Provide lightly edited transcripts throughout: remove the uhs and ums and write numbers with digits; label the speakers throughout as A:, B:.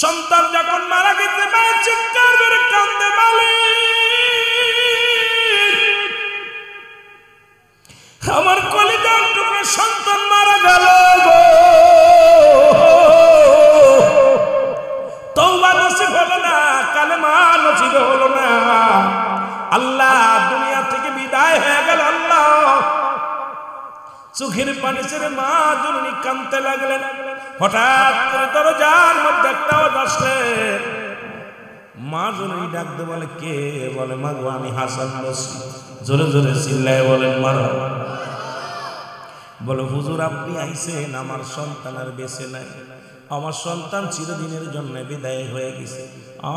A: সন্তান যখন মারা গেছে মা চিৎকার করে কান্দে, মালিক আমার কলিজার টুকরা সন্তান মারা গেল গো, তওবা নসিব হলো না, কালেমা নসিব হলো না, আল্লাহ দুনিয়া থেকে বিদায় হয়ে গেল। আল্লাহ চোখের পানি ছেড়ে মা জননী কাঁদতে লাগলেন। হঠাৎ করে দরজার মধ্যে একটা আওয়াজ আসলে, মা জননী ডাকতে বলে কে? বলে মা গো আমি হাসান বসরি। জোরে জোরে চিল্লায় বলেন মারহাবা। বলে হুজুর আপনি আইছেন, আমার সন্তান আর বেঁচে নাই, আমার সন্তান চিরদিনের জন্য বিদায় হয়ে গেছে,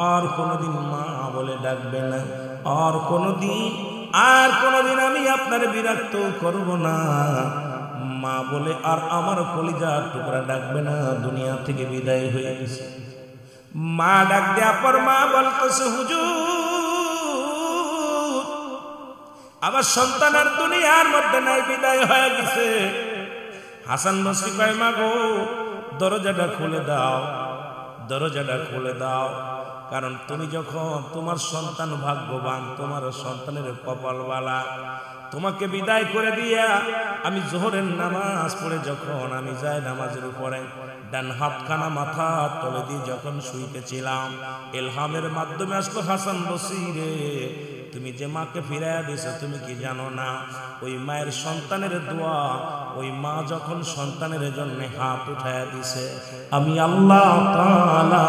A: আর কোনোদিন মা বলে ডাকবে না, আর কোনোদিন আমি আপনার বিরক্ত করব না, মা বলে আর আমার কলিজার টুকরা ডাকবে না, দুনিয়া থেকে বিদায় হয়ে গেছে। মা ডাক দেয়া পর মা বলতেছে হুজুর আমার সন্তান আর দুনিয়ার মধ্যে নাই, বিদায় হয়ে গেছে। হাসান বসরি কয় মা গো দরজাটা খুলে দাও, দরজাটা খুলে দাও, কারণ তুমি যখন তোমার সন্তান ভাগ্যবান, তোমার সন্তানের কপালওয়ালা, তোমাকে বিদায় করে দিয়া আমি যোহরের নামাজ পড়ে যখন আমি যাই নামাজের উপরে ডান হাতখানা মাথা তলে দিয়ে যখন শুইতেছিলাম, ইলহামের মাধ্যমে আসলো হাসান বসরি রে তুমি যে মাকে ফিরাইয়া দিছো তুমি কি জানো না? ওই মায়ের সন্তানের দোয়া, ওই মা যখন সন্তানের জন্য হাত উঠাইয়া দিছে, আমি আল্লাহ তাআলা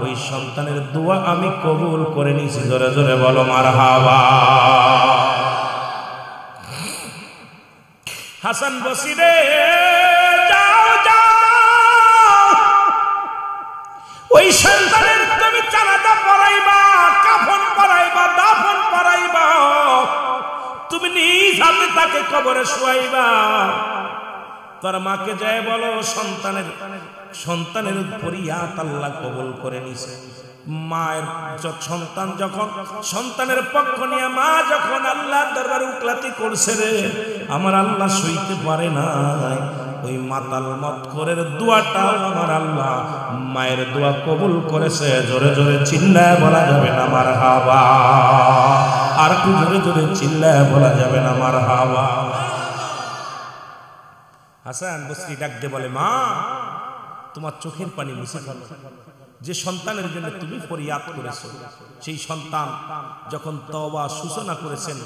A: ওই সন্তানের দোয়া আমি কবুল করে নিয়েছি। জোরে জোরে বলো মারহাবা। হাসান বসরি রে যাও যাও, ওই সন্তানের তুমি জানাজা পড়াইবা, কাফন পরাইবা, দাফন পরাইবা, তুমি নিজ হাতে তাকে কবরে শোয়াইবা। তোর মাকে যায় বলো সন্তানের ফরিয়াদ আল্লাহ কবুল করে নিছে। মায়ের সন্তান যখন সন্তানের পক্ষ নিয়ে মা যখন আল্লাহর দরবারে উকলাতি করছে রে, আমার আল্লাহ সইতে পারে না, ওই মাতাল মতখোরের দোয়াটা আমার আল্লাহ মায়ের দোয়া কবুল করেছে। জোরে জোরে চিল্লায় বলা যাবে না মারহাবা, আর একটু জোরে জোরে চিল্লায় বলা যাবে না মারহাবা। হাসান বসরি ডাক দিয়ে বলে মা তোমার চোখের পানি মুছে ফেলো, যে সন্তানের জন্য তুমি ফরিয়াদ করেছো সেই সন্তান যখন তওবা সূচনা করেছেন,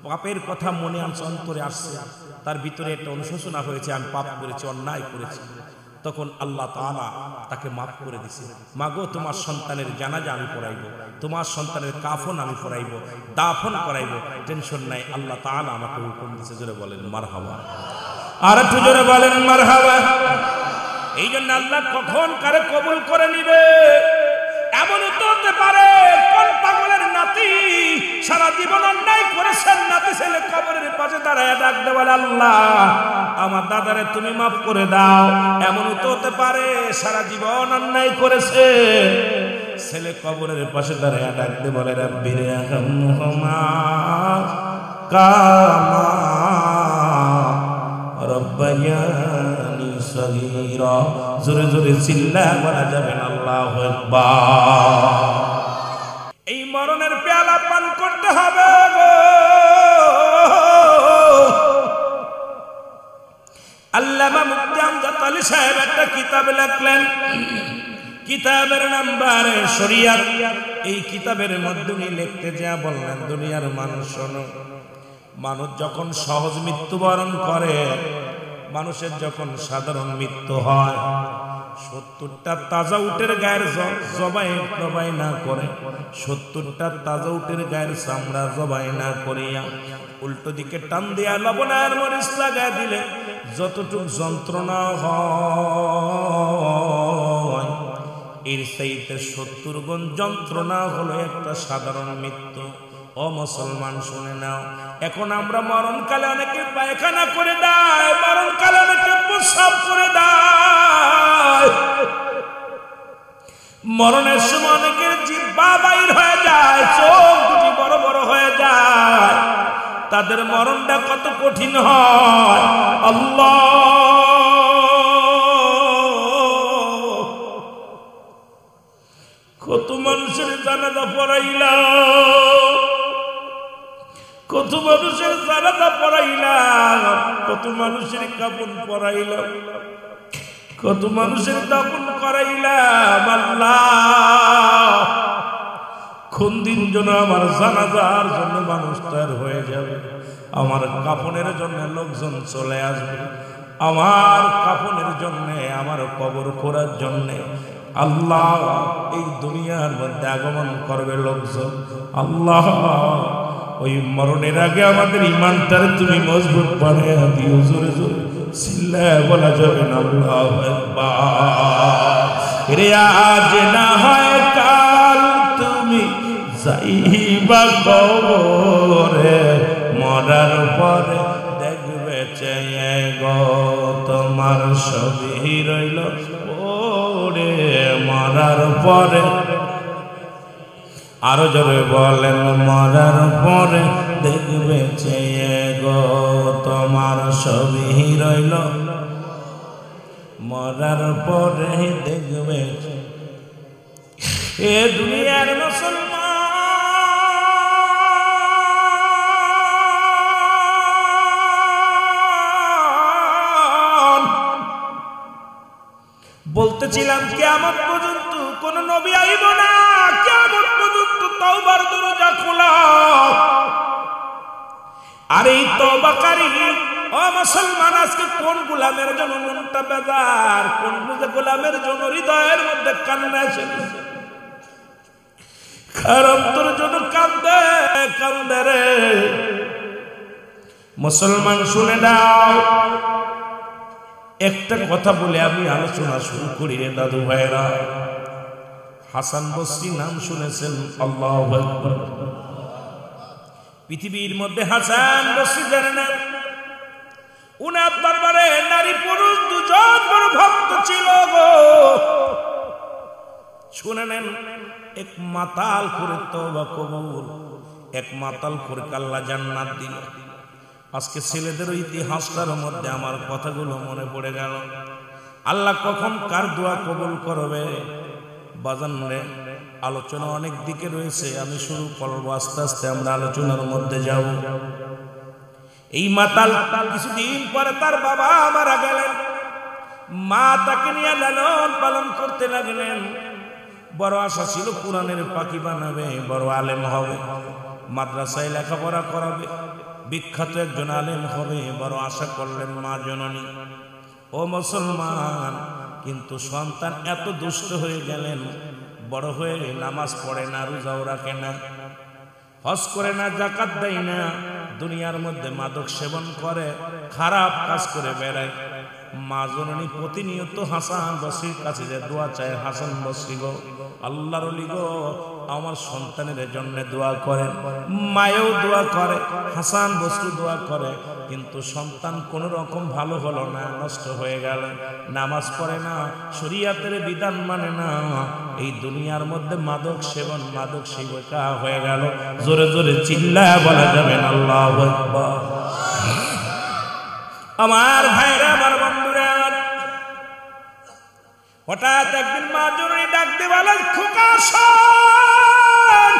A: পাপের কথা মনে অন্তরে আসছে, তার ভিতরে একটা অনুশোচনা হয়েছে আমি পাপ করেছি, অন্যায় করেছি, তখন আল্লাহ তাআলা তাকে মাফ করে দিয়েছে। মাগো তোমার সন্তানের জানাজা আমি পড়াইবো, তোমার সন্তানের কাফন আমি পড়াইবো, দাফন করাইবো, টেনশন নাই, আল্লাহ তাআলা আমাকে হুকুম দিয়েছে। জোরে বলেন মারহাবা, আর একটু জোরে বলেন মারহাবা। এই জন্য আল্লাহ কখন কারে কবুল করে নিবে এমন তো হতে পারে কোন পাগলের নাতি সারা জীবন অন্যায় করেছেন, নাতি ছেলে কবরের পাশে দাঁড়ায় ডাকতে বলে আল্লাহ আমার দাদারে তুমি মাফ করে দাও। এমন তো হতে পারে সারা জীবন অন্যায় করেছে, ছেলে কবরের পাশে দাঁড়ায় ডাকতে বলে রাব্বির রহমহুমা কামা রব্বায়ানি সগীরা। জোরে জোরে চিল্লায় বলা যাবে না আল্লাহু আকবার। এই মরণের পেয়ালা পান করতে হবে গো। আল্লামা মুফতি আমজাদ আলী সাহেব একটা কিতাব লিখলেন, কিতাবের নাম্বার শরিয়াত। এই কিতাবের মাধ্যমে লিখতে যা বললেন দুনিয়ার মানুষ শোনো, মানুষ যখন সহজ মৃত্যুবরণ করে, মানুষের যখন সাধারণ মৃত্যু হয়, 70টা তাজা উটের গায়ের জবাই না করে, 70টা তাজা উটের গায়ের চামড়া জবাই না করিয়া উল্টো দিকে টান দিয়া লবণের মরিচ লাগায় দিলে যতটুক যন্ত্রণা হয়, এর চাইতে 70 গুণ যন্ত্রণা হলো একটা সাধারণ মৃত্যু। ও মুসলমান শুনে নাও, এখন আমরা মরণকালে অনেকে পায়খানা করে দেয়, মরণকালে অনেকে প্রস্রাব করে দেয়, মরণের সময় অনেকের জিহ্বা বাইর হয়ে যায়, চোখ দুটি বড় বড় হয়ে যায়, তাদের মরণটা কত কঠিন হয়। আল্লাহ কত মানুষের জানাজা পড়াইলাম, কত মানুষের জানাজা পড়াইলাম, কত মানুষের কাফন পরাইলাম, কত মানুষের দাফন করাইলাম। আল্লাহ, কোন দিন যেন আমার জানাজার জন্য মানুষ তৈরি হয়ে যাবে, আমার কাফনের জন্য লোকজন চলে আসবে, আমার কাফনের জন্য, আমার কবর খোঁড়ার জন্য আল্লাহ এই দুনিয়ার মধ্যে আগমন করবে লোকজন। আল্লাহ, ওই মরণের আগে আমাদের ইমানটারে তুমি মজবুত বানিয়ে দিও। জোরে জোরে চিল্লায় বলা যাবে না আল্লাহু আকবার। রে আজ না হয় কাল তুমি যাইবা কবরে, মরার পরে দেখবে চেয়ে গো তোমার ছবি রইল ওরে, মরার পরে আরো জোরে বলেন, মরার পরে দেখবে চেয়ে গো তোমার ছবি রইল, মরার পরে দেখবে। এ দুনিয়ার মুসলমান, বলতেছিলাম কিয়ামত পর্যন্ত কোন নবী আইব না, কিয়ামত পর্যন্ত তওবার দরজা খোলা। আর এই তওবাকারী ও মুসলমান, আজকে কোন গোলামের জন্য মনটা বেজার, কোন গোলামের জন্য হৃদয়ের মধ্যে কান্না এসেছে, খারাপ তোর জন্য কান্দে কান্দে রে মুসলমান। শুনে দাও, একটা কথা বলে আমি আলোচনা শুরু করি রে দাদু ভাইরা। হাসান বসরি নাম শুনেছেন? আল্লাহু আকবার। পৃথিবীর মধ্যে হাসান বসরি জানেন, উনার দরবারে নারী পুরুষ দুজন বড় ভক্ত ছিল গো। শুনে নেন, এক মাতাল করে তওবা কবুল, এক মাতাল করে আল্লাহ জান্নাত দিল। আজকে ছেলেদের ইতিহাসটার মধ্যে আমার কথাগুলো মনে পড়ে গেল। আল্লাহ কখন কার দোয়া কবুল করবে বাজান রে, আলোচনা অনেক দিকে রয়েছে, আমি শুরু করবো আস্তে আস্তে, আমরা আলোচনার মধ্যে যাব। এই মাতাল কিছুদিন পরে তার বাবা মারা গেলেন, মা তাকে নিয়ে লালন পালন করতে লাগলেন। বড় আশা ছিল কোরআনের পাখি বানাবে, বড় আলেম হবে, মাদ্রাসায় লেখাপড়া করাবে, বিখ্যাত একজন আলেম হবে, বড় আশা করলেন মা জননী। ও মুসলমান, কিন্তু সন্তান এত দুষ্ট হয়ে গেলেন, বড় হয়ে নামাজ পড়ে না, রোজাও রাখে না, হজ করে না, যাকাত দেয় না, দুনিয়ার মধ্যে মাদক সেবন করে, খারাপ কাজ করে বেড়ায়। মা জননী প্রতিনিয়ত হাসান বসরির কাছে যে দোয়া চায়, হাসান বসরি গো, আল্লাহর ওলি গো, আমার সন্তানের জন্য দোয়া করেন। মায়েও দোয়া করে, হাসান বসরি দোয়া করে, কিন্তু সন্তান কোন রকম ভালো হলো না, নষ্ট হয়ে গেল, নামাজ পড়ে না, শরীয়তের বিধান মানে না, এই দুনিয়ার মধ্যে মাদক সেবন, মাদক সেবিকা হয়ে গেল। জোরে জোরে চিল্লায় বলা যাবে না আল্লাহু আকবার। আমার ভাইরা, আমার বন্ধুরা, হঠাৎ একদিন মা জননী ডাক দিয়ে বলেন, খোকা শোন,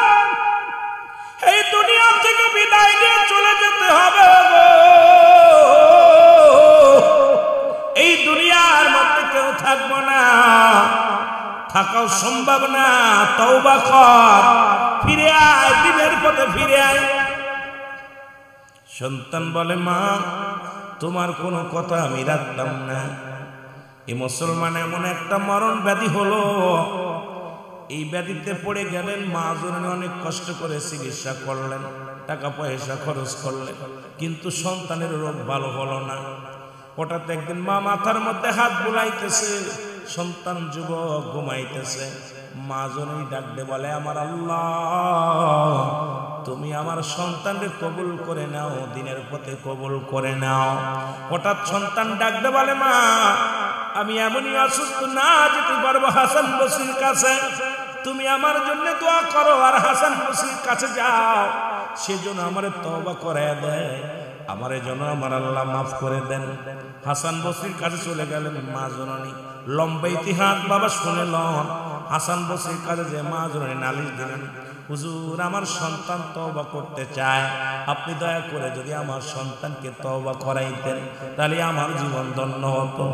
A: এই দুনিয়া থেকে বিদায় নিয়ে চলে যেতে হবে গো, এই দুনিয়ার মধ্যে কেউ থাকবো না, থাকাও সম্ভব না, তওবা কর, ফিরে আয়, দিনের পথে ফিরে আয়। সন্তান বলে, মা তোমার কোনো কথা আমি রাখতাম না। এই মুসলমান এমন একটা মরণ ব্যাধি হলো, এই ব্যাধিতে পড়ে গেলেন, মা জননী অনেক কষ্ট করে চিকিৎসা করলেন, টাকা পয়সা খরচ করলেন, কিন্তু সন্তানের রোগ ভালো হলো না। হঠাৎ একদিন মা মাথার মধ্যে হাত বুলাইতেছে, সন্তান যুবক ঘুমাইতেছে, মা জননী ডাকতে বলে, আমার আল্লাহ তুমি আমার সন্তানকে কবুল করে নাও, দিনের পথে কবুল করে নাও। হঠাৎ সন্তান ডাকতে বলে, মা আমি এমনই অসুস্থ, না যেতে পারবো হাসান বসরির কাছে, তুমি আমার জন্য দোয়া করো, আর হাসান বসরির কাছে যাও, সেজন্য আমার তওবা করায় দেয়। আমারে যেন আমার আল্লাহ মাফ করে দেন। হাসান বসরির কাছে চলে গেলেন মা জননী। লম্বা ইতিহাস বাবা শুনে লন। হাসান বসরির কাছে যে মা জননী নালিশ দিলেন, হুজুর আমার সন্তান তওবা করতে চায়, আপনি দয়া করে যদি আমার সন্তানকে তওবা করাইতেন তাহলে আমার জীবন ধন্য হতো।